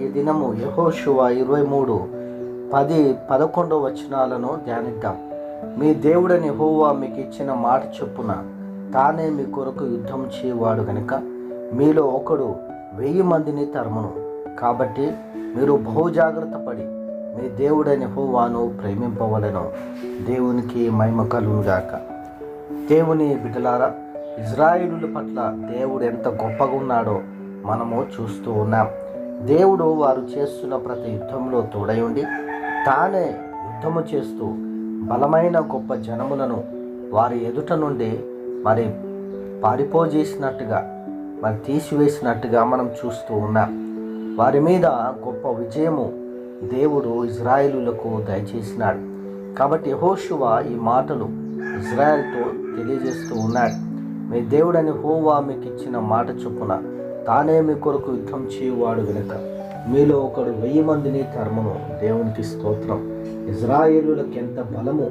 ఈ దినము యెహోషువ 23:10-11 ధ్యానిద్దాం. మీ దేవుడని యెహోవా మీకు ఇచ్చిన మాట చొప్పున తానే మీ కొరకు యుద్ధం చేయవాడు గనుక మీలో ఒకడు 1000 మందిని తరుమును. కాబట్టి మీరు బహుజాగ్రత్త పడి మీ దేవుడని యెహోవాను ప్రేమింపవలెను. దేవునికి మహిమ కలుగునుగాక. దేవుని బిడ్డలారా, ఇజ్రాయేలుల పట్ల దేవుడు ఎంత గొప్పగా ఉన్నాడో మనము చూస్తూ ఉన్నాం. దేవుడు వారు చేస్తున్న ప్రతి యుద్ధంలో తోడై ఉండి తానే యుద్ధము చేస్తూ బలమైన గొప్ప జనములను వారి ఎదుట నుండి పారిపోజేసినట్టుగా తీసివేసినట్టుగా మనం చూస్తూ ఉన్నాం. వారి మీద గొప్ప విజయము దేవుడు ఇజ్రాయేలులకు దయచేసినాడు. కాబట్టి యెహోషువ ఈ మాటలు ఇజ్రాయెల్తో తెలియజేస్తూ ఉన్నాడు. మీ దేవుడని యెహోవా మీకు ఇచ్చిన మాట చొప్పున తానే మీ కొరకు యుద్ధం చేయువాడు గనుక మీలో ఒకడు 1000 మందిని తరుమును. దేవునికి స్తోత్రం. ఇజ్రాయేలులకు ఎంత బలము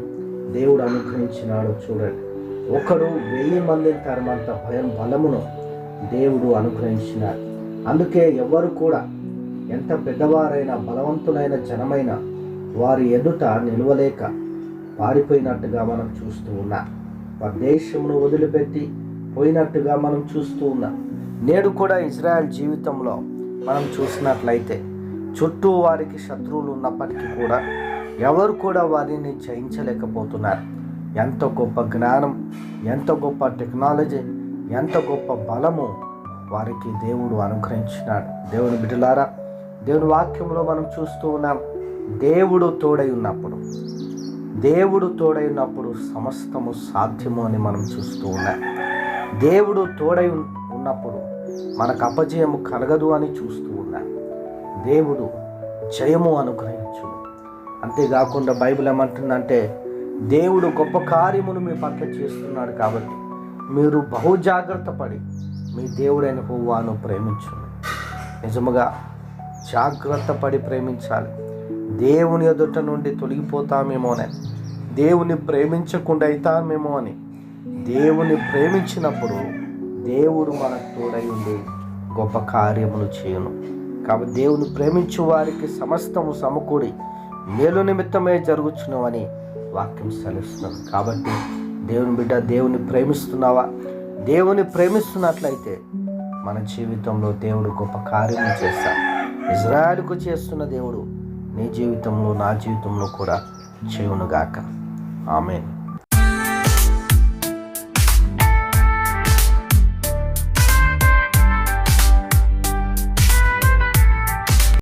దేవుడు అనుగ్రహించినాడో చూడండి. ఒకడు 1000 మందిని తరమంత బలమును దేవుడు అనుగ్రహించినాడు. అందుకే ఎవరు కూడా ఎంత పెద్దవారైనా బలవంతులైన జనమైన వారి ఎదుట నిలవలేక పారిపోయినట్టుగా మనం చూస్తూ ఉన్నాం. వారి దేశమును వదిలిపెట్టి పోయినట్టుగా మనం చూస్తూ ఉన్నాం. నేడు కూడా ఇజ్రాయెల్ జీవితంలో మనం చూసినట్లయితే చుట్టూ వారికి శత్రువులు ఉన్నప్పటికీ కూడా ఎవరు కూడా వారిని జయించలేకపోతున్నారు. ఎంత గొప్ప జ్ఞానం, ఎంత గొప్ప టెక్నాలజీ, ఎంత గొప్ప బలము వారికి దేవుడు అనుగ్రహించినాడు. దేవుని బిడ్డలారా, దేవుని వాక్యంలో మనం చూస్తూ ఉన్నాం. దేవుడు తోడై ఉన్నప్పుడు సమస్తము సాధ్యము అని మనం చూస్తూ ఉన్నాం. దేవుడు తోడై ఉన్నప్పుడు మనకు అపజయము కలగదు అని చూస్తూ ఉన్నాం. దేవుడు జయము అనుగ్రహించు. అంతేకాకుండా బైబిల్ ఏమంటుందంటే దేవుడు గొప్ప కార్యమును మీ పట్ల చేస్తున్నాడు. కాబట్టి మీరు బహుజాగ్రత్త పడి మీ దేవుడైన యెహోవాను ప్రేమించు. నిజముగా జాగ్రత్త పడి ప్రేమించాలి. దేవుని ఎదుట నుండి తొలగిపోతామేమోనని, దేవుని ప్రేమించకుండా అవుతామేమో అని. దేవుని ప్రేమించినప్పుడు దేవుడు మనకు తోడై ఉండి గొప్ప కార్యములు చేయును. కాబట్టి దేవుని ప్రేమించు వారికి సమస్తము సమకూడి మేలు నిమిత్తమే జరుగుచును అని వాక్యం సెలవుస్తున్నాం. కాబట్టి దేవుని బిడ్డ, దేవుని ప్రేమిస్తున్నావా? దేవుని ప్రేమిస్తున్నట్లయితే మన జీవితంలో దేవుడు గొప్ప కార్యము చేస్తాడు. ఇజ్రాయెలుకు చేస్తున్న దేవుడు నీ జీవితంలో, నా జీవితంలో కూడా చేయునుగాక. ఆమేన్.